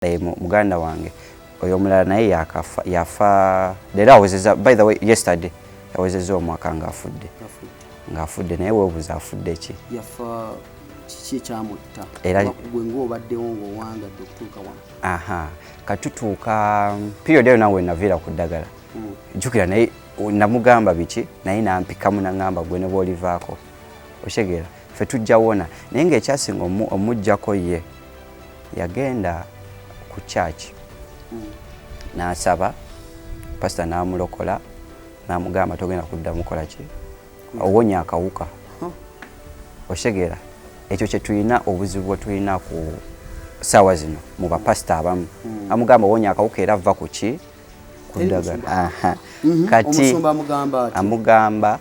Muganda wange oyo mulala naye yafa leero awezezza, by the way yesterday yawezezza omwaka ng'afudde naye weebuuza afudde ki? Yafa kiki ekyamutta era gwe ng'obaddewo ng'owangadde okutuuka wano? Aha, katutuuka period eyo nawe naviira ku ddagala. Jjukira naye namugamba biki naye nampikamu naŋŋamba gwe ne bw'olivaako okitegera ffe tujja wona naye ng'ekyasinga omuggyako ye yagenda ku church n'asaba pastor n'amulokola n'amugamba togenda kuddamu kola ki owonya akawuka okitegera ekyo kye tulina obuzibu bwe tulina ku ssaawa zino mu bapasita abamu amugamba owonya akawuka era ava ku ki ku ddagala kati amugamba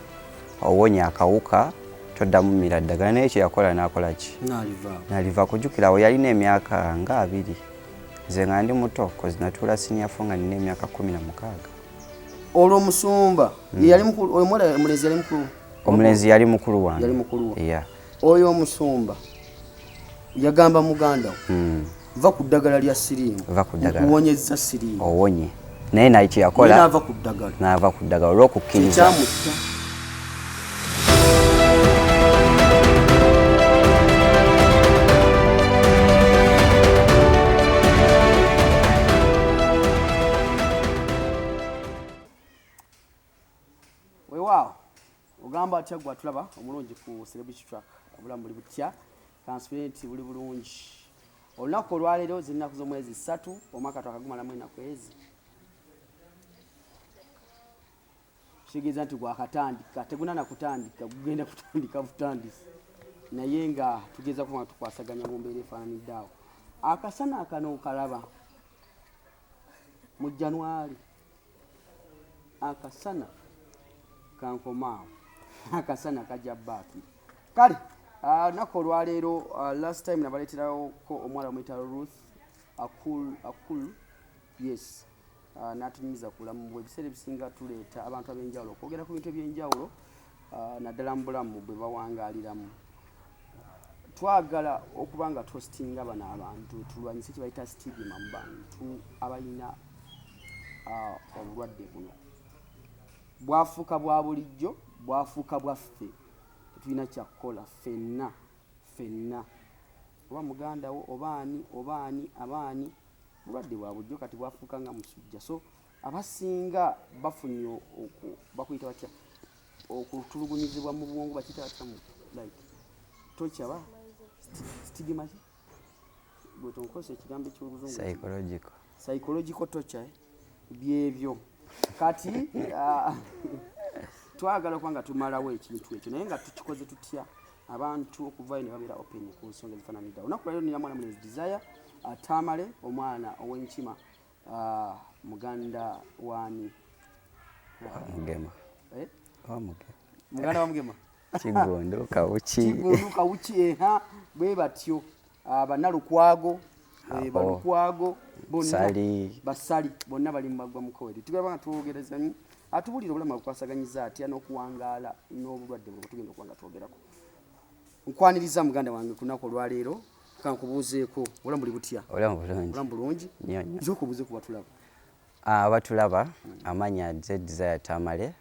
owonya akawuka toddamu mmira ddagala naye kye yakola n'akola ki n'aliva kujjukira awo yalina emyaka nga 2 nze nga ndi muto kozi natuula siniafo nga nina emyaka 16 olwo omusumba omulenzi yali mukulu wange oyo omusumba yagamba muganda va ku ddagala lya siriimu okuwonyeza siriimu owonye naye naye kye yakola n'ava ku ddagala olw'okukkiriza ogamba atya gwe atulaba omulungi ku celebrity track obulamu buli butya transparent buli bulungi olunaku olwaleero z'ennaku z'omwezi 3 omwaka twakagumalamu ennaku ezi kitegeeza nti gwakatandika tegunana kutandika gugenda kutandika butandisi naye nga tugeza kuba tukwasaganya mu mbeera efaananidde awo akasana akano kalaba mu January akasana kankomaawo akasana kajja baaki kale nako olwaleero last time nabaleeterawo ko omwala omuyita Ruth akul yes n'atunyumiza ku bulamu bwe ebiseera ebisinga tuleeta abantu ab'enjawulo okwogera ku bintu eby'enjawulo naddala mu bulamu bwe bawangaaliramu twagala okuba nga tostinga bano abantu tulwanyise kye bayita stigma mu bantu abalina obulwadde buno bwafuuka bwa bulijjo bwafuuka bwaffe tetulina kyakukola ffenna oba muganda wo obaani abaani bulwadde bwa bulijjo kati bwafuuka nga musujja so abasinga bafunye bakuyita batya okutulugunyizibwa mu bwongo bakiyita batya like tokyaba stigma bwe tonkozesa ekigambo eky'oluzungu psychological torture byebyo kati twagala okuba nga tumalawo ekintu ekyo naye nga tukikoze tutya abantu okuvaayo ne babeera open ku nsonga ezifaananidde olunaku lwaleero nina mwana mulenzi Desire atamale omwana ow'enkima muganda wani muganda wa mugema kigondo kawuki bwe batyo bannalukwago balukwago basali bonna bali mu maggwa mukowedi tugamba nga twogerezanyi atubulira obulamu bukwasaganyiza atya n'okuwangaala n'obulwadde bwe tugenda okuba nga twogerako nkwaniriza muganda wange ku lunaku olwaleero kankubuuzeeko obulamu buli butya obulamu bulungi nze okubuuze ku batulaba abatulaba amanya Desire Tamale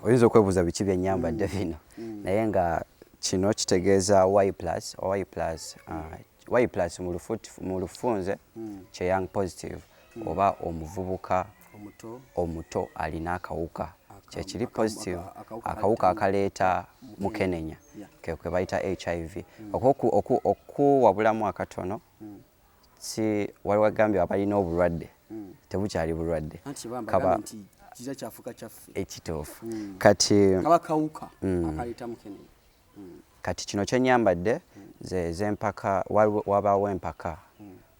oyinza okwebuuza biki byennyambadde bino naye nga kino kitegeeza Y plus mu lufunze kye young positive oba omuvubuka omuto alina akawuka kyekiri positive akawuka akaleeta mukenenya kwe bayita HIV okuwabulamu akatono si waliwo agambye abalina obulwadde tebukyali bulwadde kaba ekitoofu kati kati kino kyenyambadde zempaka wabaawo empaka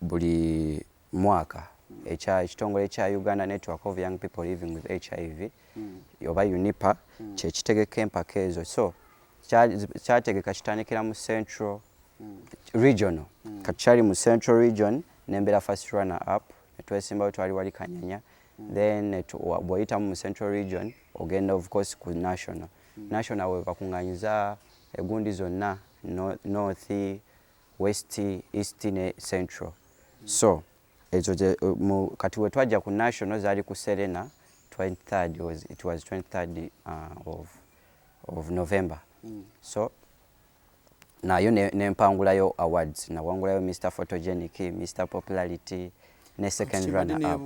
buli mwaka ekitongole ekya Uganda Network of Young People Living with HIV oba UNIPA kyekitegeka empaka ezo so kyategeka kitandikira mu Central Regional kati kyali mu Central Region nembeera first runner up netwesimbawo twali wali Kanyanya then bw'oyitamu mu Central Region ogenda of course ku National we bakuŋŋanyiza egundi zonna North, West, East ne Central So kati we twajja ku national zaali ku Serena 23rd, it was 23rd of November. So nayo nempangulayo awards, nawangulayo Mr. Photogenic, Mr. Popularity ne second runner up.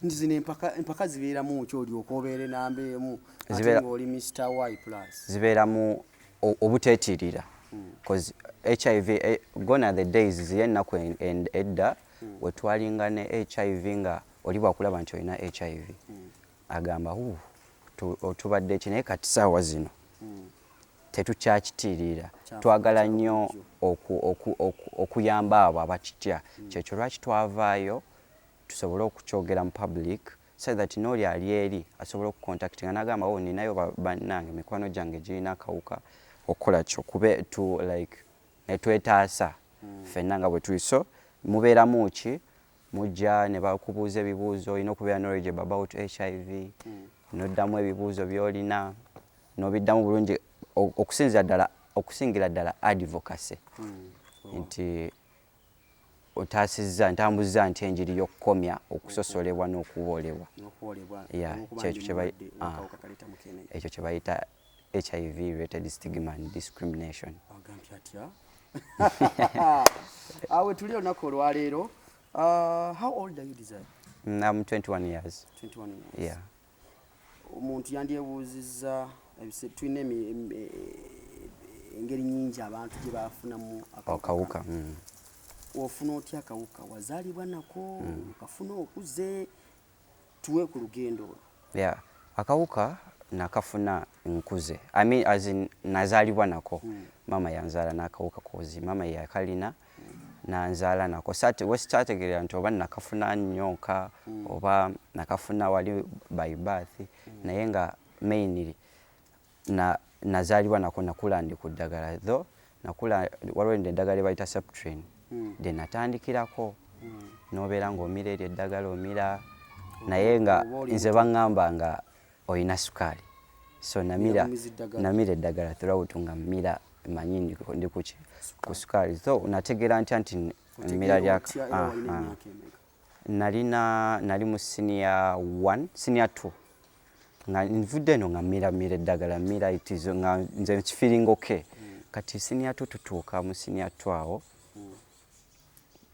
Ndizine empaka zibeeramu kyoli okobeere namba emu ate ng'oli Mr. Y+. Zibeeramu obuteetirira because HIV gone are the days ziyennaku edda wetwalinga ne HIV nga oli bwakulaba nti olina HIV agamba otubadde ki naye kati saawa zino tetukyakitiirira, twagala nnyo okuyamba abo abakitya. Kyekyo lwaki twavaayo tusobole okukyogera mu public so that n'oli ali eri asobole okucontactinga n'agamba ninayo bannange mikwano gyange girina akawuka okukola kyo kube like netwetaasa ffenna nga bwe tuli. So mubeeramu ki mujja ne bakubuuza ebibuuzo, olina okubeera knowledgeable about HIV, n'oddamu ebibuuzo by'olina n'obiddamu bulungi okusingira ddala advocacy nti otaasizza ntambuzza nti enjiri y'okukomya okusosolebwa n'okuboolebwa. Ekyo kye bayita HIV related stigma and discrimination. Awe tuli olunaku olwaleero. How old are you, Desire? I'm 21 years. 21 years. Yeah. Omuntu yandyebuuzizza tulina engeri nyingi abantu gye bafunamu akawuka. Ofuna otya akawuka? Wazaalibwa nako? Kafuna okuze? Tuwe ku lugendo. Yeah. Akawuka nakafuna nkuze. I mean as in nazaalibwa nako. Mama yanzaala n'akawuka kozi. Mama yakalina nanzaala nako. Wesitategeera nti oba nakafuna nnyoka oba nakafuna wali by birth naye nga mainly nazaalibwa nako nakula ndi ku ddagala. Though nakula waliwo eddagala bayita Septrin. De natandikirako n'obeera ng'omira eryo eddagala omira naye nga nze baŋŋamba nga olina sukaali. So namira eddagala throughout nga mmira manyi ndi ku sukaali. So nategeera ntya nti mmira lyaka nali mu senior 1 senior 2 nga nvudde eno nga mmira eddagala mmira itizo nga nze feeling okay. Kati senior 2 tutuuka mu senior 2 awo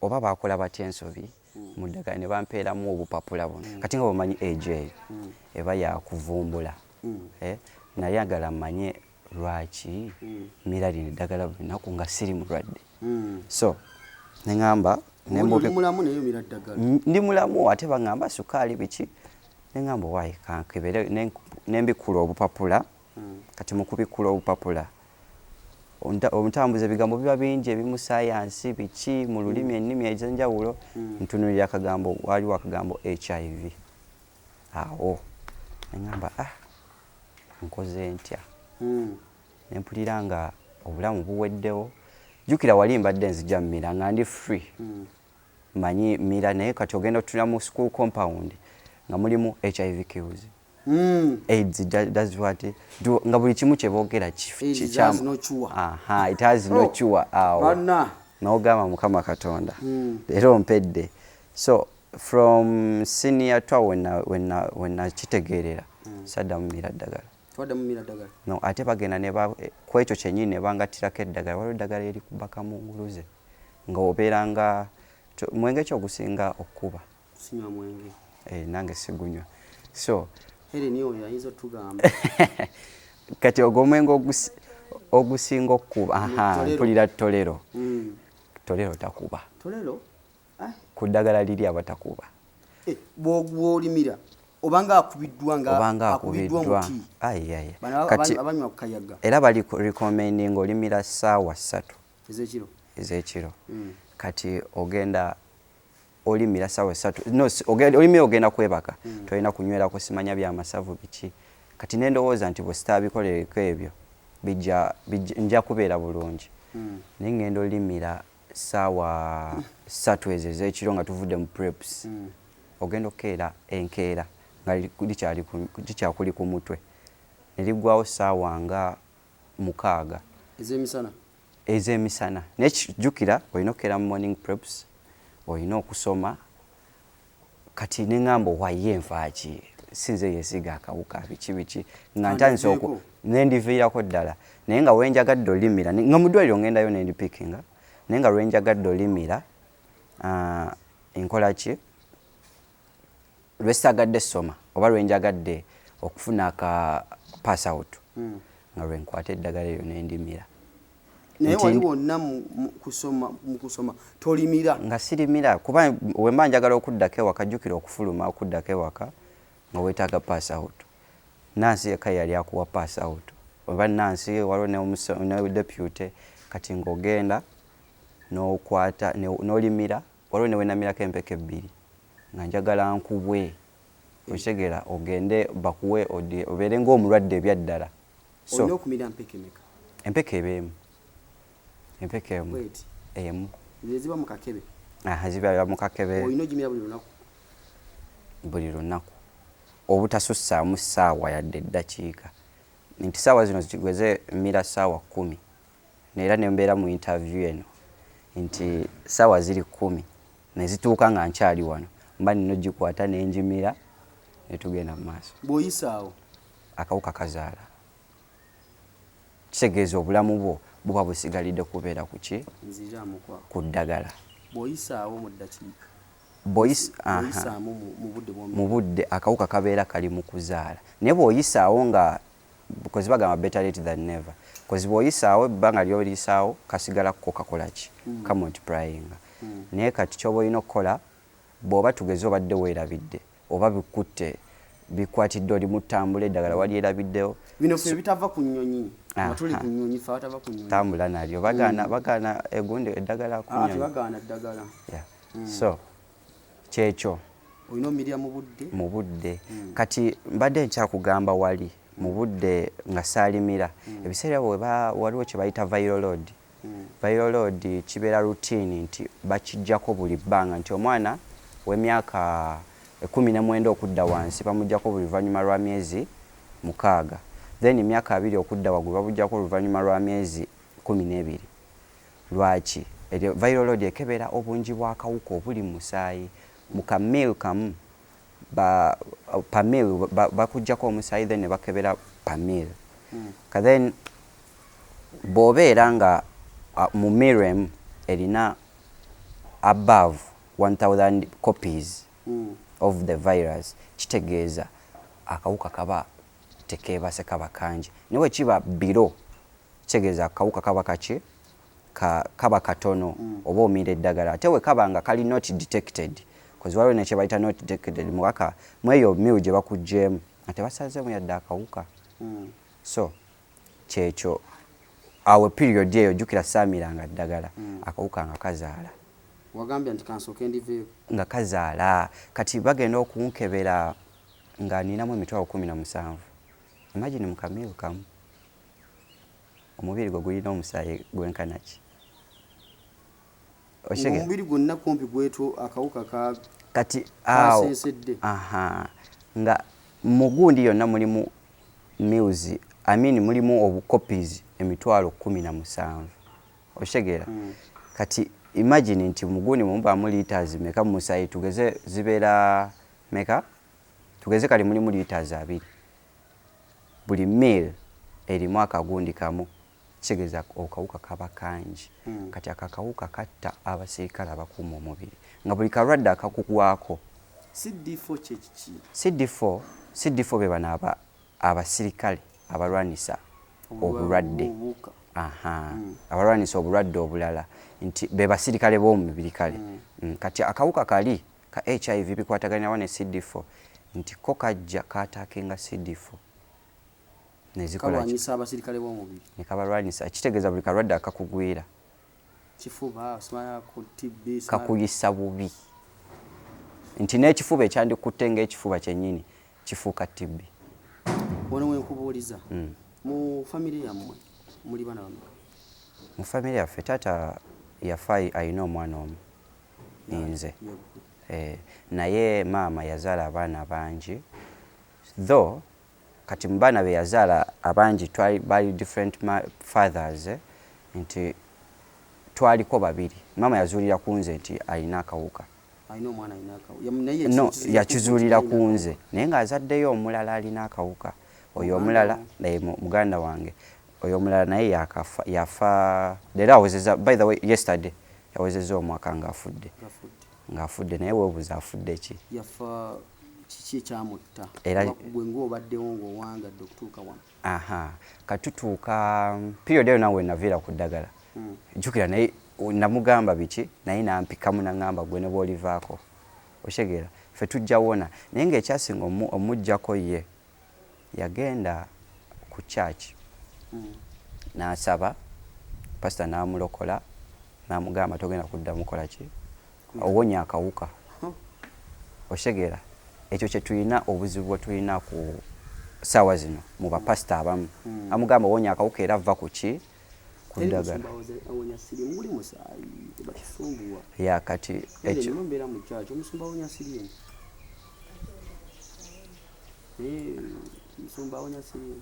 oba bakola batya ensobi mu ddagala ne bampeeramu obupapula buno. Kati nga bamanyi age eba yakuvumbula nayagala mmanye lwaki mmira lino eddagala lunaku nga siri mulwadde. So neŋŋamba ndi mulamu ate baŋŋamba sukaali biki neŋŋamba waayi kankebere nembikula obupapula. Kati mu kubikula obupapula omutambuza ebigambo biba bingi ebimu sayansi biki mu lulimi ennimi ez'enjawulo ntunulira akagambo waliwo akagambo HIV. Awo neŋŋamba nkoze ntya nempulira nga obulamu buweddewo. Jjukira wali mbadde nzija mmira nga ndi free manyi mmira naye kati ogenda otula mu school compound nga mulimu HIV kills. AIDS does what nga buli kimu kye boogera it has no cure. It has no cure. N'ogamba Mukama Katonda era ompedde. So from senior 2 when nakitegeerera saddamu mmira ddagala. No, ate bagenda ne ku ekyo kyennyini ne bangattirako eddagala. Waliwo eddagala erikubaka mu nguluze nga obeera nga mwenge ki ogusinga okuba? Sinywa mwenge. Nange sigunywa. So kati ogw'omwenge ogusinga okuba mpulira tolero. Tolero takuba. Ku ddagala liri abatakuba. Bw'olimira obanga akubiddwa muti. Kati abanywa kukayaga. Era bali recommending olimira ssaawa 3 ez'ekiro. Kati ogenda olimira ssaawa 3 olimira ogenda kwebaka tolina kunywerako simanya byamasavu biki. Kati nendowooza nti bwe sitaabikolereko ebyo nja kubeera bulungi. Naye ngenda olimira ssaawa 3 ezo ez'ekiro nga tuvudde mu preps. Ogenda okukeera enkeera nga likyakuli ku mutwe ne liggwawo ssaawa nga 6 ez'emisana. Naye kijjukira olina okukeera mu morning preps olina okusoma kati neŋŋamba waye enfaaki sinze yesiga akawuka biki nga ntandise nendiviirako ddala naye nga wenjagadde olimira nga mu ddwaliro ngendayo nendipikinga naye nga lwenjagadde olimira enkola ki lwesaagadde soma oba lwenjagadde okufuna aka pass out nga lwenkwata eddagala eryo nendimira. Naye wali wonna mu kusoma tolimira? Nga sirimira kuba wemba njagala okuddako ewaka jjukira okufuluma okuddako ewaka nga weetaaga pass out. Nansi yekka yali akuwa pass out oba Nansi waliwo ne deputy kati ng'ogenda n'okwata n'olimira waliwo ne wenamirako empeke ebbiri nga njagala nkubwe otegera ogende bakuwe obeere ng'omulwadde ebyaddala. Olina okumira mpeke meka? Empeke ebeemu. Empeke emu. Ziba mu kakebe? Ziba mu kakebe. Olina ogimira buli lunaku? Buli lunaku obutasussaamu ssaawa yadde eddakiika nti ssaawa zino zigweze mira ssaawa 10 neera ne mbeera mu interview eno nti ssaawa ziri 10 ne zituuka nga nkyali wano mba nina ogikwata n'enjimira ne tugenda mu maaso. Bw'oyisaawo akawuka kazaala kitegeeza obulamu bwo buba busigalidde kubeera ku ki ku ddagala. Bw'oyisaawo mu ddakiika mu budde akawuka kabeera kali mu kuzaala naye bw'oyisaawo nga because bagamba better late than never because bw'oyisaawo ebbanga ly'oyisaawo kasigala ko kakola ki kamultiplying naye kati ky'oba olina okukola bw'oba tugeze obadde weerabidde oba bikutte bikwatidde oli mu ttambula eddagala wali erabiddewo bino ffe bitava ku nnyonyi tuli ku nnyonyi ffe batava ku nnyonyi tambula nalyo bagaana egundi eddagala ku nnyonyi bagaana eddagala. So kyekyo olina omirya mu budde kati mbadde nkyakugamba wali mu budde nga saalimira ebiseera waliwo kye bayita viral load kibeera routine nti bakijjako buli bbanga nti omwana w'emyaka 19 okudda wansi bamujjako buli luvannyuma lwa myezi 6 then emyaka 2 okudda waggulu babujjako oluvannyuma lwa myezi 12. Lwaki? Viral load ekebera obungi bw'akawuka obuli mu musaayi mu kamil kamu pamil bakujjako omusaayi then ne bakebera pamil then bw'obeera nga mu mirem erina above 1000 copies of the virus kitegeeza akawuka kaba tekeebase kaba kangi naye kiba biro kitegeeza akawuka kaba kaki kaba katono oba omira eddagala ate we kaba nga kali not detected because waliwo nekye bayita not detected muwaka mweyo miu gye bakugjeemu ate basazeemu yadde akawuka so kyekyo awo period eyo jjukira saamiranga ddagala akawuka nga kazaala. Wagambye nti kansooke ndiveeko nga kazaala kati bagenda okunkebera nga ninamu emitwalo 17. Imagine mu kamiru kamu omubiri gwe gulina omusaayi gwenkana ki? Omubiri gwonna kumpi gwetu akawuka kati kasensedde nga mugundi yonna mulimu mills mulimu obucopies emitwalo 17 oshegera kati imagine nti mugundi mubamu liters meka mu musaayi tugeze zibeera meka tugeze kali mulimu liters 2 buli mil erimu akagundi kamu kitegeeza akawuka kaba kangi kati akakawuka katta abasirikale abakuuma omubiri nga buli kalwadde akakugwako CD4 be bano abasirikale abalwanisa obulwadde abalwanisa obulwadde obulala nti be basirikale b'omubiri kale kati akawuka kali ka HIV bikwataganya ne CD4 nti ko kajja kaataakinga CD4 kalwanyisa abasirikale b'omubiri ne kabalwanyisa kitegeeza buli kalwadde akakugwira kifuba kakuyisa bubi nti n'ekifuba ekyandikutte ng'ekifuba kyennyini kifuuka TB. Wano wenkubuuliza mu famire yammwe muli bana bameka? Mu famire yaffe taata yafa alina omwana omu nze naye maama yazaala abaana bangi though kati mu baana be yazaala abangi bali different fathers nti twaliko babiri mama yazuulira kunze nti alina akawuka no yakizuulira kunze naye ng'azaddeyo omulala alina akawuka oyo omulala muganda wange oyo omulala naye yafa leero awezeza by the way yesterday yawezeza omwaka ng'afudde naye weebuuza afudde ki yafa kiki ekyamutta gwe ng'obaddewo ng'owangadde okutuuka wano katutuuka period eyo nawe naviira ku ddagala jjukira naye namugamba biki naye nampikamu naŋŋamba gwe ne bw'olivaako oshegera ffe tujja wona naye ng'ekyasinga omuggyako ye yagenda ku church n'asaba pasita n'amulokola n'amugamba togenda kudda mukola ki owonya akawuka oshegera ekyo kye tulina obuzibu bwe tulina ku ssaawa zino mu bapasita abamu amugamba owonya akawuka era ava ku ki ku ddagala ya kati ekyo musumba awonya sirimu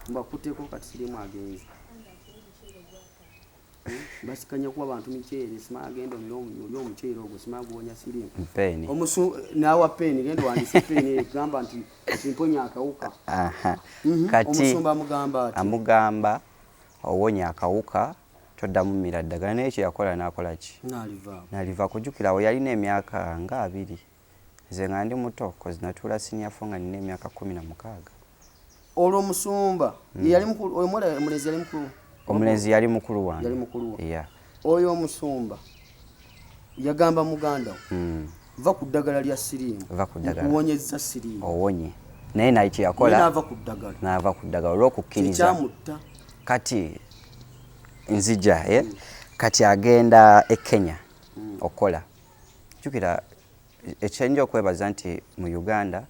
mbakuteko kati sirimu agenzi basikanya kuwa abantu miceere simala genda oli omuceere ogwo simala guwonya sirimu peni nawa peni genda wandise peni gamba nti simponya akawuka kati omusumba amugamba ati amugamba owonya akawuka toddamu mmira ddagala naye ekyo yakola n'akola ki n'aliva kujjukirawo yalina emyaka nga 2 nze nga ndi muto kozi natuula senior 4 nga nina emyaka 16 olwo omusumba yali mukulu omulezi yali mukulu omulenzi yali mukulu wange oyo omusumba yagamba muganda va ku ddagala lya sirimu okuwonyeza sirimu owonye naye naye kyeyakola n'ava ku ddagala olw'okukkiriza kati nzija kati agenda e Kenya okola jjukira ekyenja okwebaza nti mu Uganda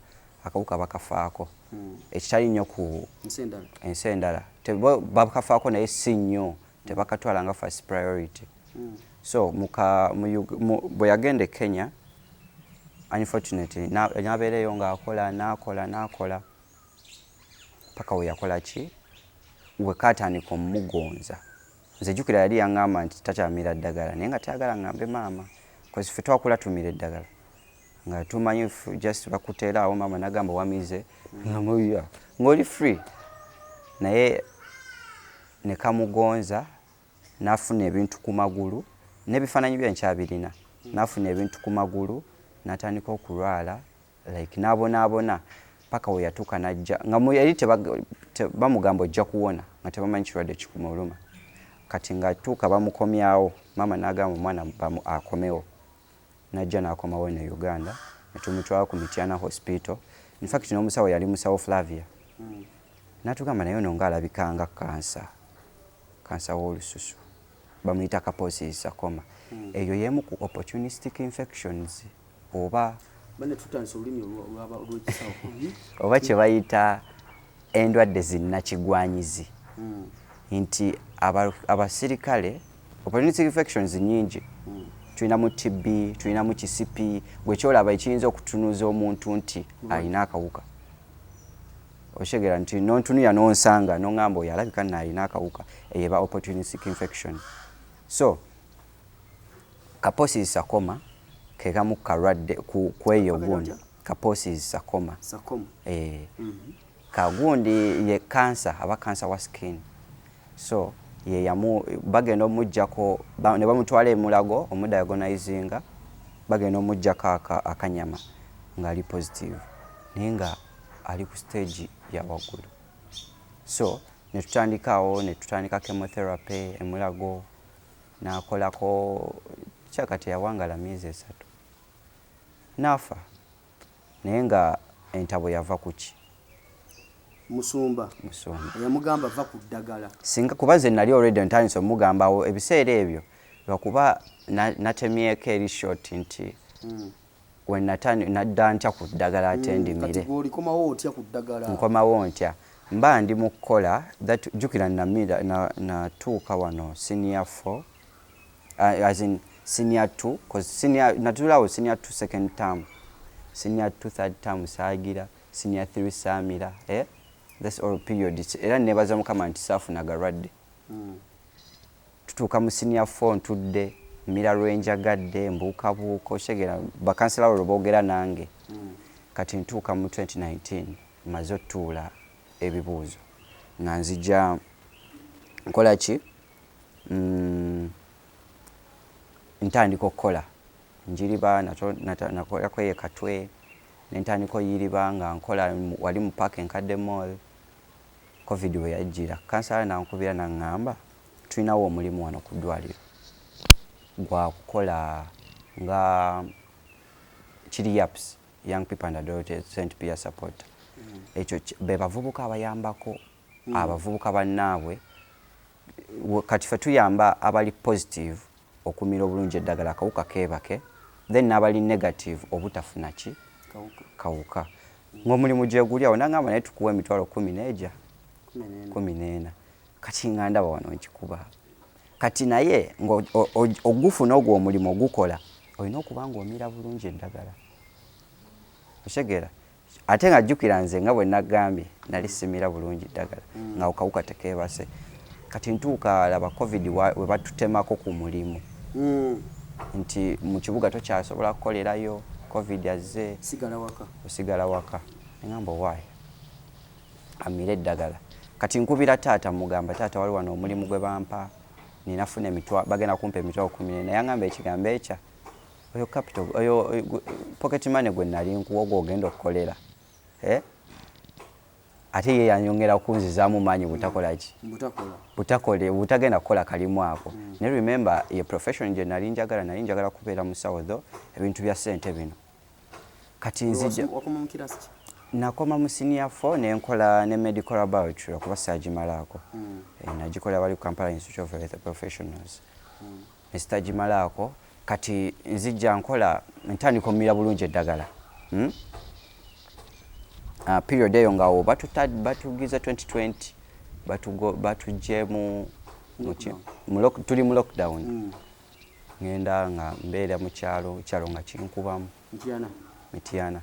akawuka bakafaako ekitali nnyo ku ensi endala bakafaako naye si nnyo tebakatwala nga first priority so bwe yagenda e Kenya unfortunately n'abeereyo ng'akola n'akola paka we yakola ki we kaatandika omugonza nze jjukira yali yaŋŋamba nti takyamira ddagala naye nga tayagala ŋŋambe maama kozi ffe twakula tumira eddagala nga tumanyi just bakuteeraawo maama nagamba wamize ngamuya ng'oli free naye ne kamugonza n'afuna ebintu ku magulu n'ebifaananyi bye nkyabirina n'afuna ebintu ku magulu n'atandika okulwala like n'abonaabona paka we yatuuka n'ajja nga yali bamugamba ojja kuwona nga tebamanyi kirwadde kikumuluma kati ng'atuuka bamukomyawo maama n'agamba omwana akomewo n'ajja n'akomawo ne Uganda ne tumutwala ku Mityana hospital in fact n'omusawo yali musawo Flavia n'atugamba naye ono ng'alabika nga kansa w'olususu bamuyita kaposis sarcoma eyo y'emu ku opportunistic infections oba kye bayita endwadde zinnakigwanyizi nti abasirikale opportunistic infections nyingi tulinamu TB tulinamu kisipi gwe kyolaba ekiyinza okutunuza omuntu nti alina akawuka oshegera nti nontunuya nonsanga noŋŋamba oyo alabika nno alina akawuka eyo eba opportunistic infection so kaposis sarcoma ke kamu kalwadde kweyo gundi kaposis sarcoma kagundi ye cancer aba cancer wa skin so ye bagenda omuggyako ne bamutwala emulago omudiagonizinga bagenda omuggyako akanyama ng'ali positive naye nga ali ku stage ya waggulu so ne tutandika chemotherapy emulago n'akolako kyakati yawangala myezi 3 n'afa naye nga entabo yava ku ki musumba yamugamba va ku ddagala singa kuba ze nali already ntandise omugambawo ebiseera ebyo lwakuba natemyeko eri short nti nadda ntya ku ddagala ate ndimire nkomawo ntya mba ndi mu kukola jjukira natuuka wano senior 4 as in senior 2 because natulawo senior 2 second term senior 2 third term saagira senior 3 saamira that's all period era nebaza mukama nti saafuna galwadde tutuuka mu senior 4 ntudde mira lwenjagadde mbuukabuuka oshegera bakansela olwo boogera nange kati ntuuka mu 2019 maze otuula ebibuuzo nga nzija nkola ki ntandika okukola njiriba nakolako ye katwe nentandika oyiriba nga nkola wali mu park enkadde mall covid bwe yajjira kansala nankubira naŋŋamba tulinawo omulimu wano ku ddwaliro gwa kukola nga kiri yaps young people and adolescent peer support ekyo be bavubuka abayambako abavubuka bannaabwe kati fe tuyamba abali positive okumira obulungi eddagala akawuka keebake then n'abali negative obutafuna ki kawuka ng'omulimu gye guli awo nangamba naye tukuwa emitwalo 14 kati nga ndaba wano nkikuba kati naye ogufuna ogwo omulimu ogukola olina okuba ng'omira bulungi eddagala oshegera ate nga jjukira nze nga bwe nagambye nali simira bulungi eddagala nga okawuka tekeebase kati ntuuka laba covid we batutemako ku mulimu nti mu kibuga tokyasobola kukolerayo covid azze osigala waka engamba owaayi amira eddagala kati nkubira taata mugamba taata wali wano omulimu gwe bampa ninafuna bagenda kumpa emitwalo 14 naye angamba ekigambo ekya oyo capital oyo pocket money gwe nali nkuwa ogwogenda okukolera ate ye yanyongera kunzizaamu maanyi butagenda kukola kalimu ako ne remember ye profession gye nali njagala kubeera musawo tho ebintu bya ssente bino kati nzija nakoma mu senior 4 nenkola ne medical laboratory okuba saagimalaako nagikola bali ku Kampala Institute of Health Professionals nesitagimalaako kati nzija nkola ntandika omira bulungi eddagala period eyo ngawo batugiza 2020 batujje tuli mu lockdown ngenda nga mbeera mu kyalo nga kinkubamu Mityana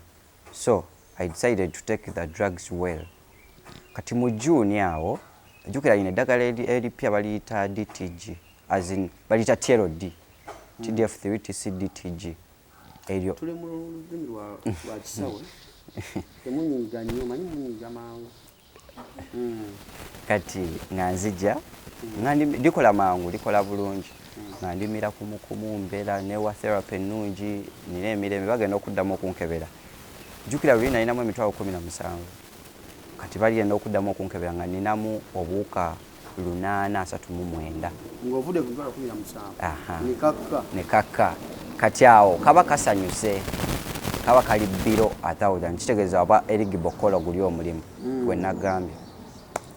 so I decided to take the drugs well kati mu June awo jukira ine eddagala eripya baliyita DTG as in baliyita TLD TDF3 TCDTG eryo tuli mu lulimi lwa kisawe temunyiga nnyo manyi munyiga mangu kati nga nzija nga ndikola mangu likola bulungi nga ndimira kumukumu mbeera newa therapy ennungi nina emirembe bagenda okuddamu okunkebera jukira luli nalinamu emitwalo 17 kati bagenda okuddamu okunkebera nga ninamu obuwuka 839 ng'ovudde ku mitwalo 17 nekakka kati awo kaba kasanyuse kaba kali biro 1000 kitegeeza oba eligible okukola guli omulimu gwe nagambye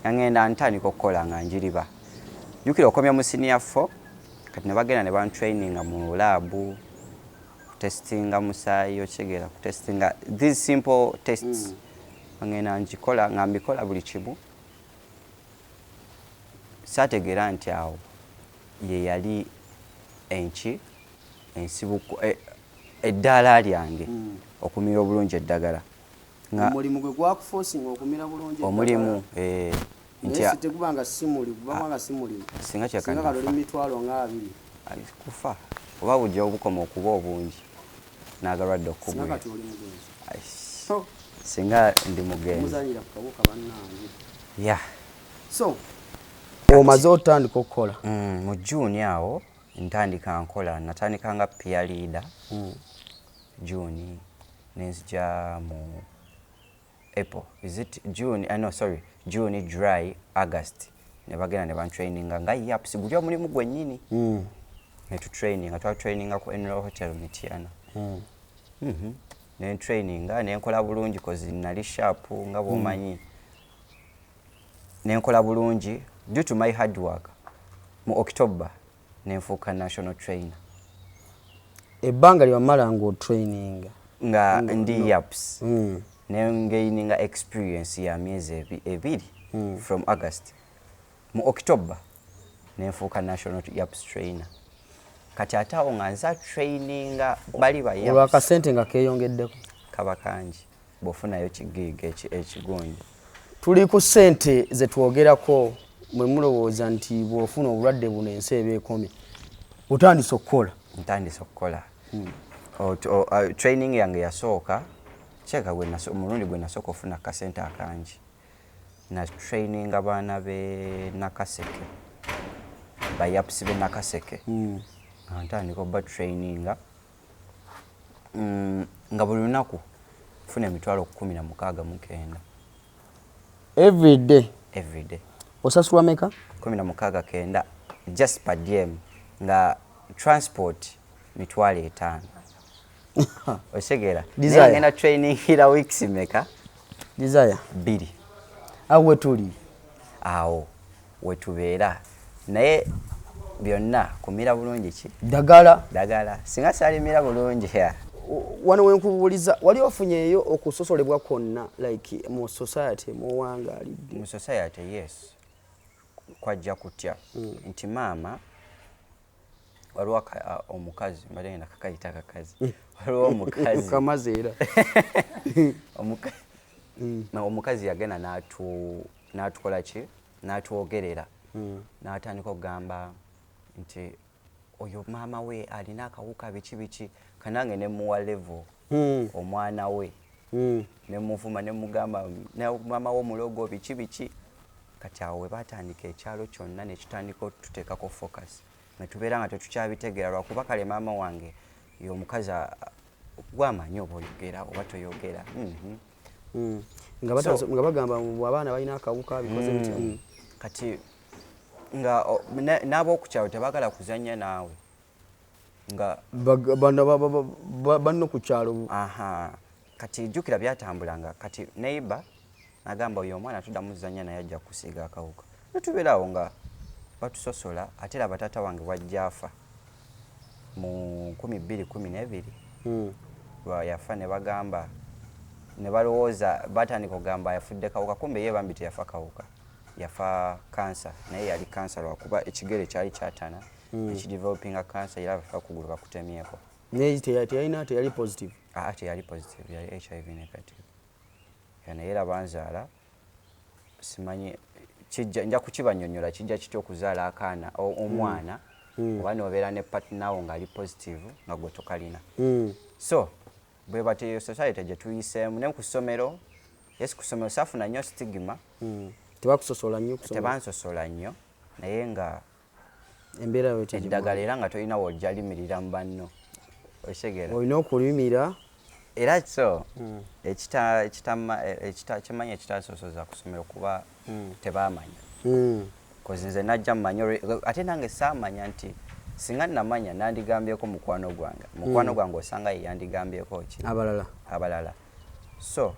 ngenda ntandika okukola nga njiriba jukira okomya mu senior 4 kati ne bagenda ne bantraininga mu labu testinga musaayi okitegeera kutestinga these simple tests ngenda njikola nga mbikola buli kimu saategeera nti awo ye yali ensibuko eddaala lyange okumira obulungi eddagala omulimu gwe gwakuforcinga okumira bulungi omulimu nti tegubanga simuli kubanga simuli singa kyekana mitwalo nga 2 kufa oba bujja obukoma okuba obungi n'agalwadde okugwa singa ndi mugenzi ya so omaze otandika okukola mu June awo ntandika nkola natandika nga peer leader June nenzija mu April is it June no sorry June July August ne bagenda ne ban training nga yaps gulyo mulimu gwennyini ne tu training atwa training ku Enro Hotel Mityana ne training nga ne nkola bulungi kozi nali sharp nga bomanyi ne nkola bulungi due to my hard work mu October ne nfuuka national trainer ebbanga lyamala ngo training nga ndi yaps ne ngaininga experience ya miezi ebiri from August mu October ne nfuuka national yaps trainer kati atawo nga nza training bali ba yaps olwa kasente nga keyongeddeko kaba kanji bofunayo kigiga ekigonyi tuli ku sente ze twogerako mwe mulowooza nti bw'ofuna obulwadde buno ensi eba ekomye otandise okukola? Ntandise okukola. Training yange yasooka kyeka omulundi gwe nasooka ofuna akasente akangi na training abaana be Nakaseke bayapusi be Nakaseke ntandika oba traininga nga buli lunaku funa emitwalo 16 every day osasulwa meka? 16 just per diem nga transport mitwalo 5 oshegera ngenda training ila weeks meka desire 2 awe tuli awo wetubeera naye byonna kumira bulungi ki Dagala singa salimira bulungi ya wano wenkubuuliza wali ofunyeeyo okusosolebwa kwonna like mu society mu wanga alidde? Mu society yes kwajja kutya nti maama waliwo omukazi mbadde ngenda kakayita akakazi waliwo omukazi kamazeera omukazi yagenda n'atukola ki n'atwogerera n'atandika okugamba nti oyo maama we alina akawuka biki kanange ne muwa level omwana we ne muvuma ne mugamba maama wo mulogo biki kati awo we batandika ekyalo kyonna ne kitandika otuteekako focus ne tubeera nga tetukyabitegeera lwakuba kale maama wange y'omukazi gwamanyi oba oyogera oba toyogera nga bagamba abaana balina akawuka bikoze bitya kati nga n'ab'okukyalo tebagala kuzannya naawe nga banno ku kyalo kati jjukira byatambulanga kati neighbor nagamba oyo omwana tuddamu zannya naye ajja kusiiga akawuka netubeerawo nga batusosola ate era batata wange wajja afa mu 2012 yafa ne bagamba ne balowooza batandika okugamba yafudde kawuka kumbe ye bambi teyafa kawuka yafa kansa naye yali kansa lwakuba ekigere kyali kyatana ekidevelopinga kansa era bafa kugulu bakutemyeko naye teyali positive teyali positive yali HIV negative naye era banzaala simanyi nja kukibanyonnyola kijja kitya okuzaala akaana omwana oba nobeera ne partner wo ng'ali positive nga gwe tokalina so bwe batyo society gye tuyiseemu ne ku ssomero yes ku ssomero saafuna nnyo stigma tebansosola nnyo naye nga embeera eddagala era nga tolina wojja limirira mu banno okitegera olina okulimira era so kimanyi ekitasosoza ku ssomero kuba tebaamanya kozi nze najja mumanya ate nange saamanya nti singa namanya nandigambyeko mukwano gwange osanga ye yandigambyeko ki abalala so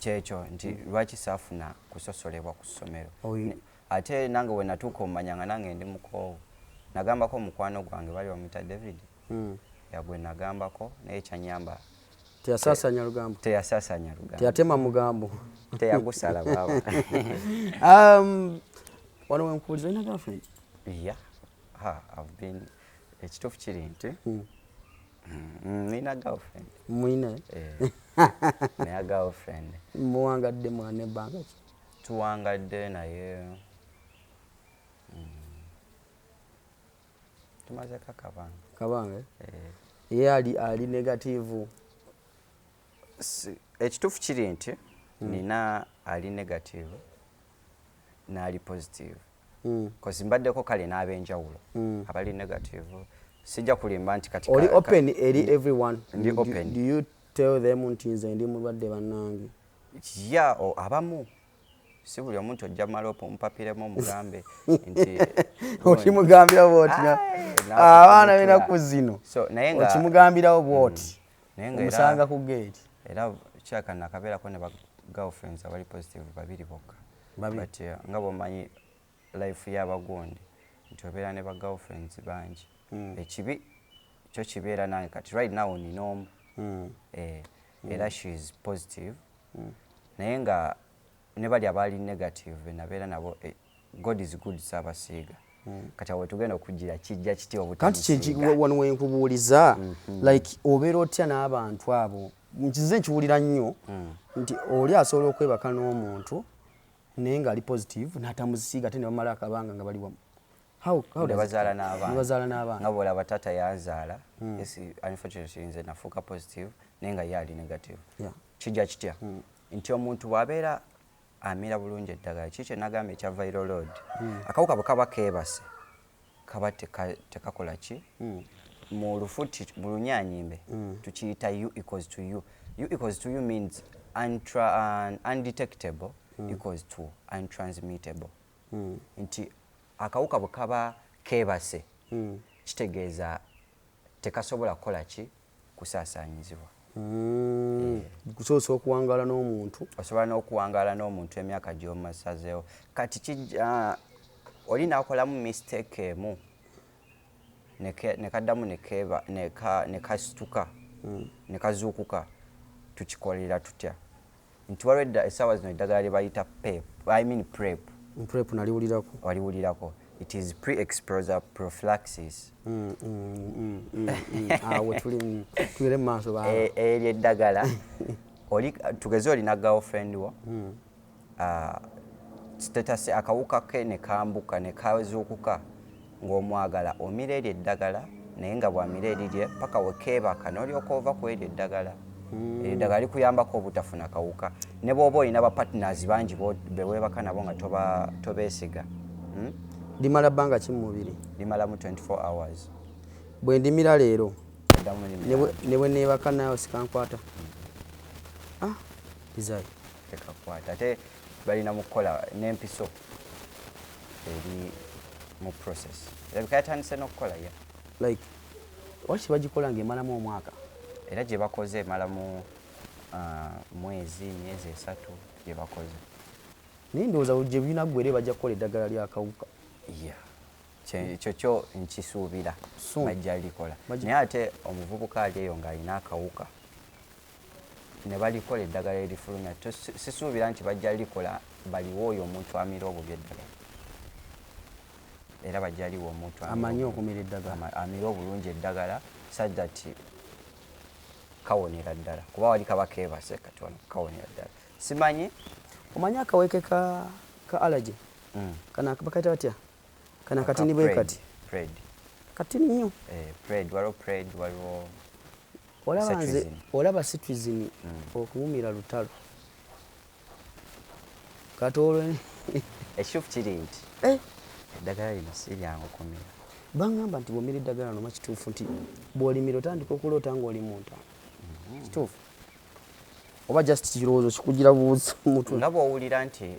kyekyo nti lwaki saafuna kusosolebwa ku ssomero ate nange we natuuka omumanya nga nange ndi mukoowu nagambako mukwano gwange bali bamuyita David yagwe nagambako naye kyanyamba teyasaasanya lugambo teyatema mugambo teyagusala baba wano wenkubuuliza olina girlfriend? I've been ekituufu kiri nti nina girlfriend mwine naye girlfriend muwangadde mwana ebbanga ki? Tuwangadde naye tumazeko akabanga ye ali negative ekituufu kiri nti nina ali negative n'ali positive kozi mbaddeko kale n'ab'enjawulo abali negative sijja kulimba nti kati oli open eri everyone ndi open do you tell them nti nze ndi mulwadde bannange abamu si buli omuntu ojja mala ompapiremu omugambe nti okimugambira bwoti abaana b'ennaku zino okimugambirawo bwoti omusanga ku gate era kyaka nakabeerako ne ba girlfriends abali positive 2 bokka but nga bwomanyi life y'abagundi nti obeera ne ba girlfriends bangi ekibi kyo kibeera nange kati right now nina omu era she is positive naye nga ne bali abali negative nabeera nabo God is good saabasiiga kati awo tugenda okugira kijja kitya obutkanti wano wenkubuuliza like obeera otya n'abantu abo nkize nkiwulira nnyo nti oli asobola okwebaka n'omuntu naye nga ali positive n'atamuzisiiga ate ne bamala akabanga nga bali wamu. Ne bazaala n'abaana. Nga bw'olaba taata yazaala, yes, unfortunately nze nafuuka positive naye nga ye ali negative. Kijja kitya nti omuntu bw'abeera amira bulungi eddagala kikyo nagamba ekya viral load, akawuka bwe kaba keebase kaba tekakola ki mu lufuti mu lunyaanyimbe tukiyita U equals to U. U equals to U means undetectable equals to untransmittable. Nti akawuka bwe kaba keebase kitegeeza tekasobola kukola ki kusaasaanyizibwa. Kusobola okuwangaala n'omuntu. Osobola n'okuwangaala n'omuntu emyaka gy'omasazeewo. Kati kijja oli n'akolamu mistake emu ne kaddamu ne kasituka ne kazuukuka, tukikolera tutya? Nti waliwo essaawa zino eddagala lye bayita PrEP. PrEP naliwulirako. Waliwulirako. It is pre-exposure prophylaxis. Awo tulire mu maaso baaba. Eryo eddagala tugeze olina girlfriend wo, status akawuka ke ne kambuka ne kazuukuka ng'omwagala omira eryo eddagala naye nga bw'amira erirye paka wekeebaka n'olyoka ova ku eryo eddagala. Eryo eddagala likuyambako obutafuna kawuka. Ne bw'oba olina ba partners bangi be weebaka nabo nga tobeesiga. Limala bbanga ki mu mubiri? Limala mu 24 hours. Bwe ndimira leero ne bwe neebaka naawe sikankwata. Izayi tekakwata ate balina mu kukola n'empiso eri mu process. Erabika yatandise n'okukola ya like waki bagikola ng'emalamu omwaka? Era gye bakoze emala mu myezi 3 gye bakoze. Naye ndowooza gye binaggwere bajja kukola eddagala ly'akawuka. Ekyo kyo nkisuubira bajja likola. Naye ate omuvubuka ali eyo ng'alina akawuka ne balikola eddagala erifulumya, sisuubira nti bajja likola baliwo oyo omuntu amira obubi eddagala. Era bajja liwo omuntu amanyi okumira eddagala, amira obulungi eddagala such that kawonera ddala. Kuba wali kaba keebase kati wano kawonera ddala. Simanyi omanyi akaweke ka allergy kana bakayita batya? Kana katini bwe kati Pred katini nnyo. Pred waliwo Pred waliwo olaba citrizine okumumira lutalo katolwe ekifufu kiri nti eddagala lino si lyangu kumira. Bangamba nti bw'omira eddagala noma kituufu nti bw'olimira otandika okuloota ng'oli mu ntaana. Kituufu oba just kirowoozo kikugira buuza mutwe? Nga bw'owulira nti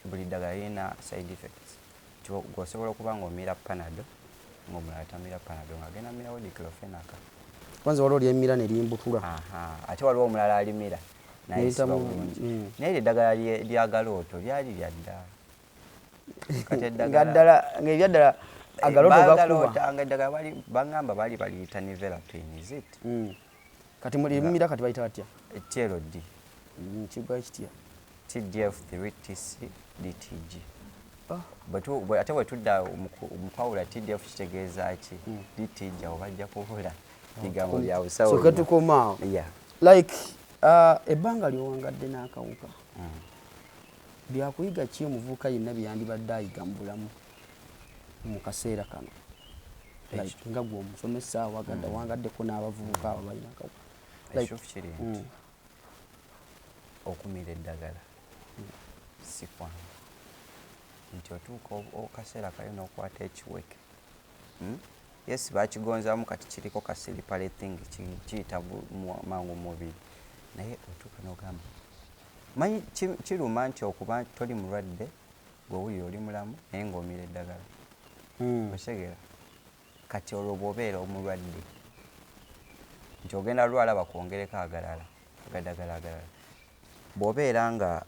buli ddagala lirina side effects, gwosobola okuba ng'omira panado ng'omulala tamira panado ng'agenda amirawo diclofenac. Kwanza waliwo lyemmira ne limbutula. Ate waliwo omulala alimira naye siba bulungi. Naye eddagala lyagalooto lyali lyadda kati eddagala ng'eryaddala agalooto eddagala bangamba baali baliyita nivelapin is it? Kati mulimira kati bayita batya? TLD. Kigwa kitya? TDF3 TC DTG. Ate bwe tudda mukwawula TDF kitegeeza ki? DTG awo bajja kubula bigambo bya busawo. So ketukomaawo. Like ebbanga ly'owangadde n'akawuka byakuyiga ki omuvubuka yenna byandibadde ayiga mu bulamu mu kaseera kano? Like nga gwe omusomesa wangaddeko n'abavubuka abo balina akawuka. Ekifufu kiri nti okumira eddagala si kwangu. Nti otuuka okaseera kayo n'okwata ekiweke. Yes, bakigonzaamu kati kiriko kasiripale thing kiyita mangu mubiri. Naye otuuka n'ogamba manyi kiruma nti okuba toli mulwadde gwewulira oli mulamu naye ng'omira eddagala. Otegera kati olwo bw'obeera omulwadde nti ogenda lwala bakwongereko agalala agadagala agalala. Bw'obeera nga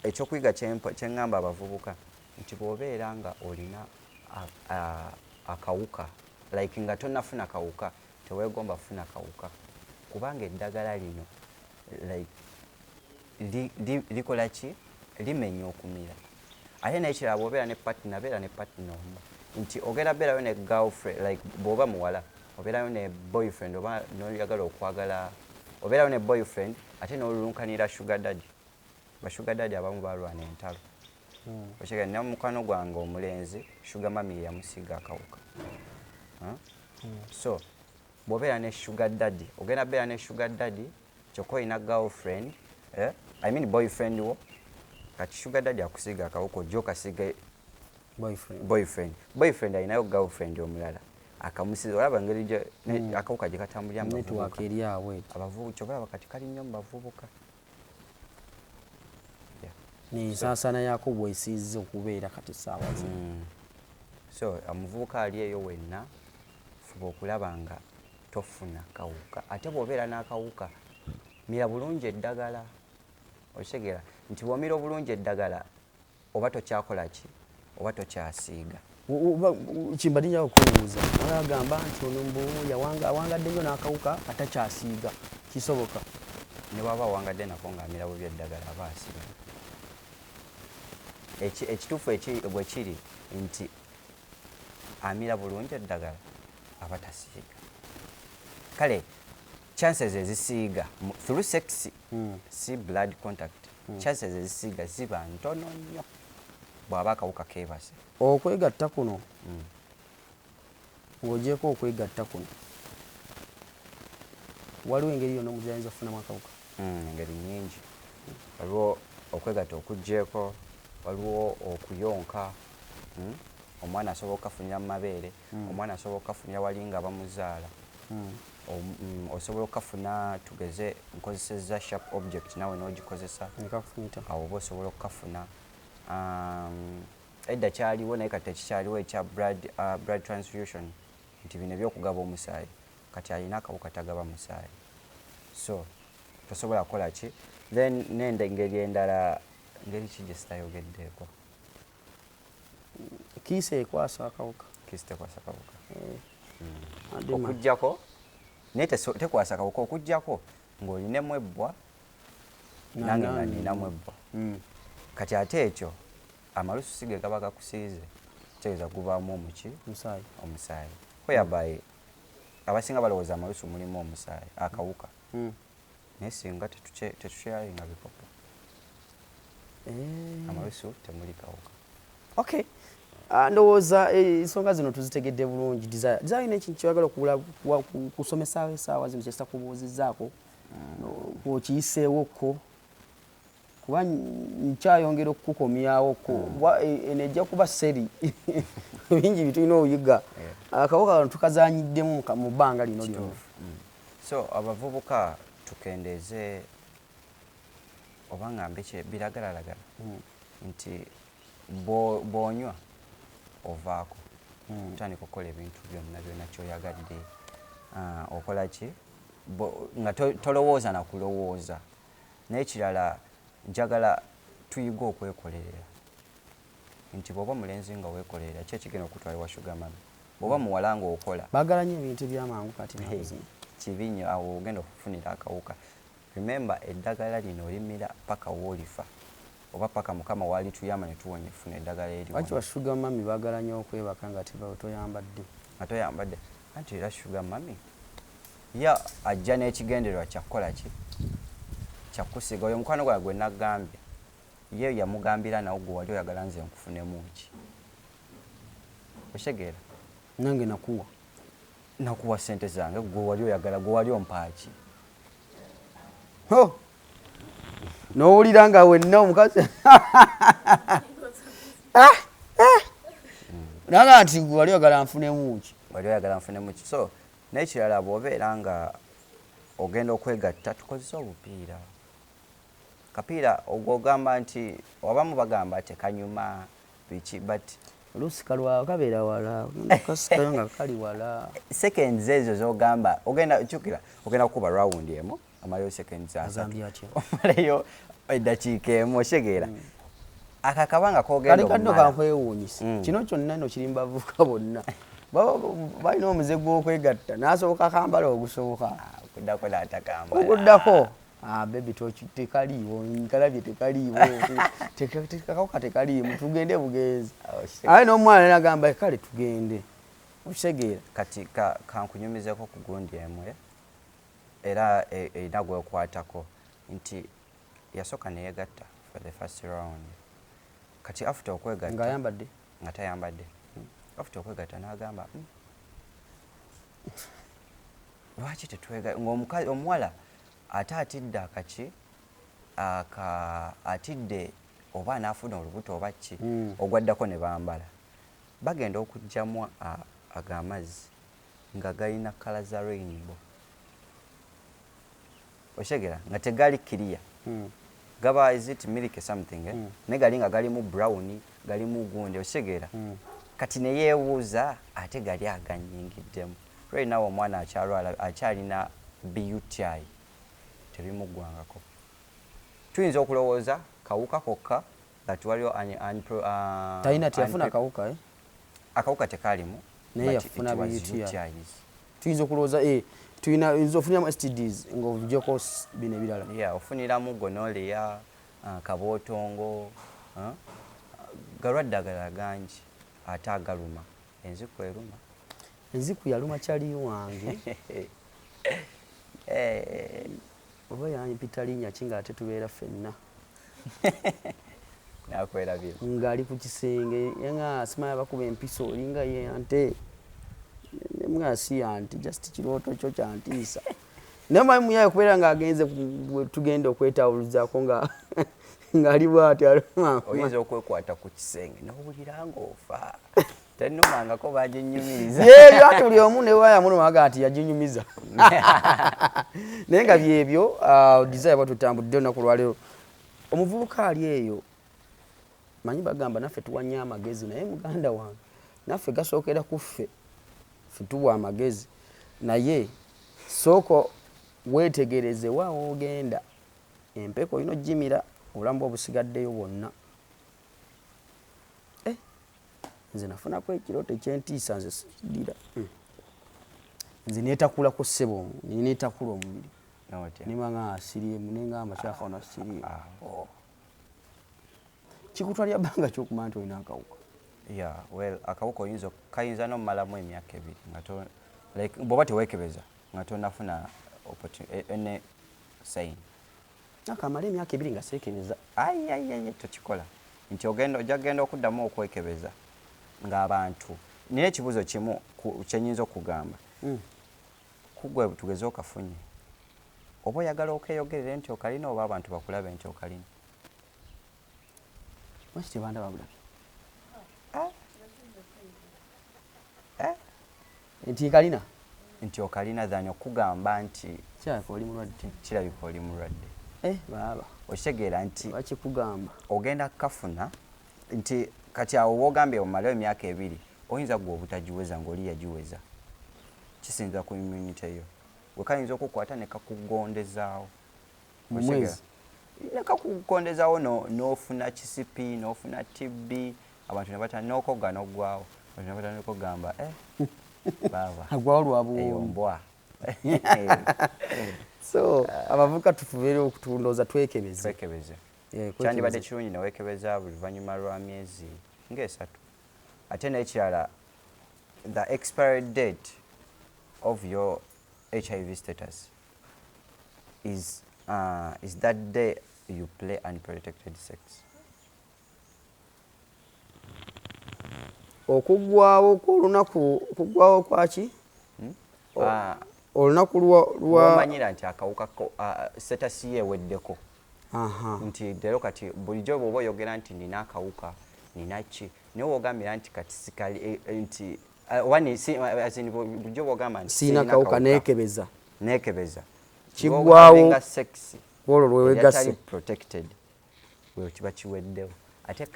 ekyokuyiga kye ngamba abavubuka nti bw'obeera nga olina akawuka like nga tonnafuna kawuka teweegomba funa kawuka kubanga eddagala lino like likola ki? Limenya okumira. Ate n'ekirala bw'obeera ne partner beera ne partner omu nti ogenda beerayo ne girlfriend like bw'oba muwala obeerayo ne boyfriend oba n'oyagala okwagala obeerayo ne boyfriend ate n'olulunkanira sugar daddy. bashuga daddy abamu balwana entalo oshega ne mukwano gwange omulenzi sugar mami yamusiga akawuka so bobera ne sugar daddy ogenda bera ne sugar daddy choko ina girlfriend I mean boyfriend wo kati sugar daddy akusiga akawuka joka siga boyfriend ayinayo girlfriend omulala akamusiza olaba ngeri je akawuka je katambulya network eri awe abavubu kyobala bakati kali nnyo bavubuka ni sasana yako bwesize okubeera kati sawa so amuvubuka ali eyo wenna fuba okulabanga tofuna kawuka ate bw'obeera n'akawuka mira bulungi eddagala oshegera nti bw'omira obulungi eddagala oba tokyakola ki oba tokyasiiga kimbadinja okubuuza agamba nti ono Mbu awangadde nnyo n'akawuka atakyasiiga kisoboka ne bwaba awangadde nako ng'amira bubi eddagala aba asiiga ekituufu bwe kiri nti amira bulungi eddagala aba tasiiga kale chances ezisiiga through sex si blood contact chances ezisiiga ziba ntono nnyo bw'aba akawuka keebase okwegatta kuno ng'ogyeko okwegatta kuno waliwo engeri yonna omuntu ayinza okufunamu akawuka engeri nnyingi waliwo okwegatta okuggyeko waliwo okuyonka omwana asobola okukafunira mu mabeere omwana asobola okukafunira wali nga bamuzaala osobola okukafuna tugeze nkozeseza sharp object nawe n'ogikozesa awo oba osobola okukafuna edda kyaliwo naye kati tekikyaliwo ekya blood transfusion nti bino ebyokugaba omusaayi kati alina akawuka tagaba musaayi so tosobola kukola ki then nende engeri endala ngeri ki gye sitayogeddeeko kiisa ekwasa akawuka kiisa tekwasa akawuka okuggyako naye tekwasa akawuka okuggyako ng'olinemu ebbwa nange nga ninamu ebbwa kati ate ekyo amalusu si ge gaba gakusiize kitegeeza guvaamu omusaayi whereby abasinga balowooza amalusu mulimu omusaayi akawuka naye singa tetusharinga bikopo amalusu temuli kawuka okay ndowooza ensonga zino tuzitegedde bulungi design ekintu kyoyagala kusomesa esaawa zino kyesa kubuuzizzaako okiyiseewokko kuba nkyayongera okukukomyawokko enejja kuba seri bingi bitulina obuyiga akawuka kano tukazanyiddemu mu bbanga lino lyonna so abavubuka tukendeeze oba ngambe biragalalagala nti bw'onywa ovaako otandika okukola ebintu byonna kyoyagadde okola ki nga tolowooza nakulowooza naye kirala njagala tuyiga okwekolerera nti bw'oba mulenzi nga weekolerera ki ekigenda okutwala wa sugar mami bw'oba muwala nga okola baagala nnyo ebintu ebyamangu kati kibi nnyo awo ogenda okufunira akawuka remember eddagala lino olimira paka woolifa oba paka mukama waali tuyamba ne tuwonya efuna eddagala eri waki wa sugar mami baagala nnyo okwebaka nga toyambadde anti era sugar mami ya ajja n'ekigendererwa kyakukola ki kyakusiga oyo mukwano gwa gwe nagambye ye yamugambira nawe gwe wali oyagala nze nkufunemu ki oshegeera nange nakuwa sente zange gwe wali oyagala gwe wali ompaaki n'owulira nga wenna omukazi naga nti gwe wali oyagala nfunemu ki so n'ekirala bw'obeera nga ogenda okwegatta tukozesa obupiira kapiira ogwogamba nti obamu bagamba tekanyuma biki but oluusi kalwa kabeera wala kasikayo nga kali wala seconds ezo zogamba ogenda kyukira ogenda kukuba round emu amalayo seconds azambya atyo amalayo eddakiika emu oshegeera akakabanga kogenda kano kankwewuunyisa kino kyonna no kiri mbavubuka bonna balina omuze gw'okwegatta n'asoboka akambala ogusoboka okuddako n'atakambala okuddako bebi tekaliiwo nkalabye tekaliiwo tekakawuka tekaliimu tugende bugenzi aye n'omwana nagamba kale tugende okitegeera kati kankunyumizeko ku gundi emu era erina gwekwatako nti yasooka neyegatta for the first round. Kati after okwegatta nga tayambadde. After okwegatta n'agamba lwaki tetwegatta ng'omukazi omuwala ate atidde akaki atidde oba anaafuna olubuto oba ki ogwaddako ne bambala bagenda okugyamu ag'amazzi nga galina kala za rainbow oshegera nga tegali kiriya gaba is it milk something ne gali nga galimu brown galimu gunde oshegera kati ne yeebuuza ate gali aganyingiddemu right now omwana akyalina BUTI tebimugwangako tuyinza okulowooza kawuka kokka that waliwo talina tiyafuna kawuka akawuka tekalimu naye yafuna BUTI tuyinza okulowooza tuyina ofuniramu STDs ng'ovugyeko bino ebirala ofuniramu gonorrhea kabootongo galwadde agalala gangi ate agaluma enziku eruma enziku yaluma kyali wange oba yampita linnya ki nga ate tubeera ffenna nakwerabye ng'ali ku kisenge yanga simanya bakuba empiso olinga ye ante nemwasi yanti just kirooto kyo kyantiisa naye muyaye okubeera ng'agenze tugenda okwetawuluzaako ng'ali bw'ati oyinza okwekwata ku kisenge n'owulira ng'ofa tennumangako baginyumiriza yeeyo ati buli omu ne waya munomaga nti yaginyumiza naye nga byebyo desire batutambudde olunaku lwaleero omuvubuka ali eyo manyi bagamba naffe tuwanye amagezi naye muganda wange naffe gasookera ku ffe tuwa amagezi naye sooka weetegereze waawo ogenda empeko olina ogimira obulamu obusigaddeyo bwonna nze nafunako ekirooto ekyentiisa nze sidira nze neetakulako ssebo neetakula omubiri nemanga asiriemu nengamba kyafana siriemu kikutwalya bbanga kyokumanya nti olina akawuka akawuka kayinza n'omumalamu emyaka ebiri bw'oba teweekebeza nga tonafuna ene sayini akamala emyaka ebiri nga seekebeza tokikola nti ojja kugenda okuddamu okwekebeza ng'abantu naye ekibuuzo kimu kyenyinza okugamba kugwe tugeze okafunye oba oyagala okeeyogerere nti okalina oba abantu bakulabe nti okalina lwaki tebandaba bulabe nti kalina nti okalina dhani okugamba nti kirabika oli mulwadde kirabika oli mulwadde baba okitegeera nti bakikugamba ogenda kukafuna nti kati awo wogambye omalayo emyaka ebiri oyinza gwe obutagiweza ng'oli yagiweza kisinza ku immunity yo wekayinza okukwata nekakugondezaawo mumwezi nekakugondezaawo n'ofuna kisipi n'ofuna TB abantu ne batandika n'okogga n'oggwawo abantu ne batandika okugamba baba agwawo lwabuwombwa so abavubuka tufubire okutundooza twekebeze kyandibadde kirungi neweekebeza buli luvannyuma lwa myezi ng'esatu ate n'ekirala the expiry date of your HIV status is that day you play unprotected sex. Okugwawo kulunaku kugwawo kwaki? Olunaku lwa manyira nti akawuka status ye weddeko. Nti lero kati bulijjo bw'oba oyogera nti nina akawuka nina ki naye wogambira nti kati sikali nti bulijjo bw'ogamba nti sina akawuka neekebeza kigwawo nga sex olwo lwewegase protected bwe kiba kiweddewo ate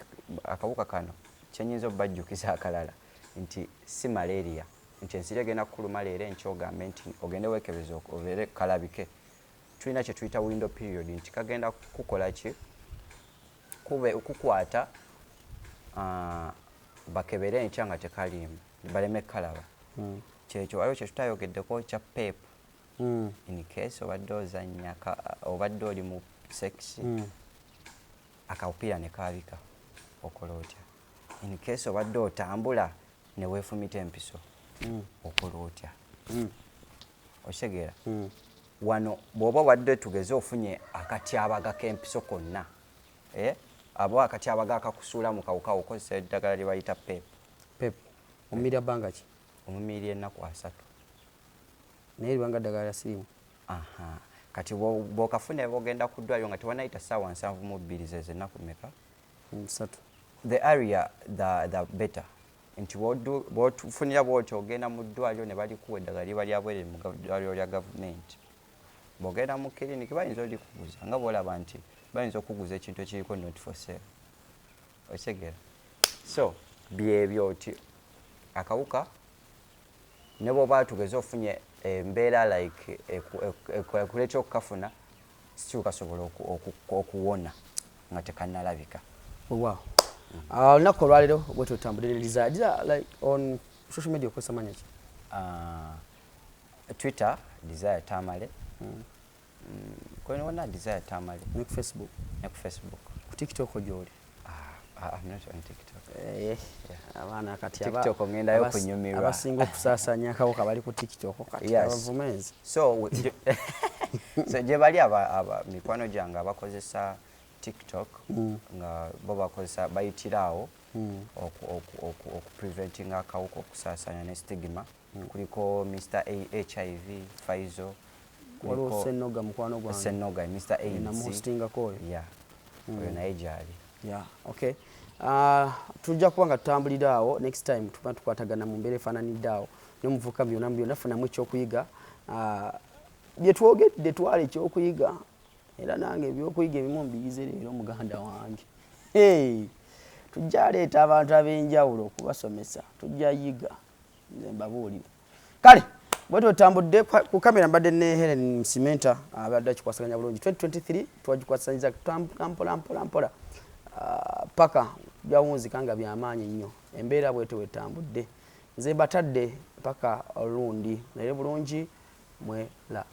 akawuka kano kyenyinza obajjukiza akalala nti si malaria nti ensiri egenda kukuluma leero enkyogambe nti ogende weekebeza obeere kalabike tulina kye tuyita window period nti kagenda kukola ki kukwata bakebere enkya nga tekaliimu baleme kalaba kyekyo waliwo kye tutayogeddeko kya pep in case obadde ozannya obadde oli mu sex akawupiira ne kaabika okola otya in case obadde otambula ne weefumita empiso okola otya okitegeera wano bw'oba wadde tugeze ofunye akatyabaga k'empiso konna abo akati abagaka kusula mu kawuka okozesa eddagala lye bayita pep omumirya bbanga ki omumirya ennaku 3 naye libanga ddagala lya siriimu kati bw'okafuna bw'ogenda ku ddwaliro nga tewanayita ssaawa 72 zeze ennaku mmeka 3 the area the better nti bw'ofunira bw'otyo ogenda mu ddwaliro ne balikuwa eddagala liba lyabwere mu ddwaliro lya gavumenti bw'ogenda mu kiriniki bayinza olikuguza nga bw'olaba nti bayinza okuguza ekintu ekiriko not for sale okitegera so byebyo ti akawuka ne bw'oba tugeze ofunye embeera like ekuleeta okukafuna si kasobola okuwona nga tekannalabika wow olunaku olwaleero bwe tutambuliriza like on social media okozesa manya ki Twitter desire tamale kwena desire tamale ne ku Facebook ku TikTok gy'oli I'm not on TikTok. Abaana kati TikTok ngendayo kunyumirwa. Abasinga okusaasanya akawuka bali ku TikTok kati abavumezi. So gye bali aba mikwano gyange abakozesa TikTok nga bo bakozesa bayitirawo okupreventing akawuka okusaasanya ne stigma kuliko Mr. HIV Faizo kuliko Senoga mukwano gwange Senoga Mr. AIDS namustinga koyo oyo naye gyali. Okay. Tujja kuba nga tutambulira awo next time tuba tukwatagana mu mbeera efaananidde awo n'omuvuka byonna nafunamu ekyokuyiga bye twogedde twala ekyokuyiga era nange ebyokuyiga ebimu mbiyize leero muganda wange tujja leeta abantu ab'enjawulo okubasomesa tujja yiga nze mbabuulire kale bwe tutambudde ku kamera mbadde ne Helen Msimenta abadde akikwasaganya bulungi 2023 twagikwasanyiriza mpola paka byawunzika nga byamaanyi nnyo embeera bwete wetambudde nze batadde paka olundi naye bulungi mwela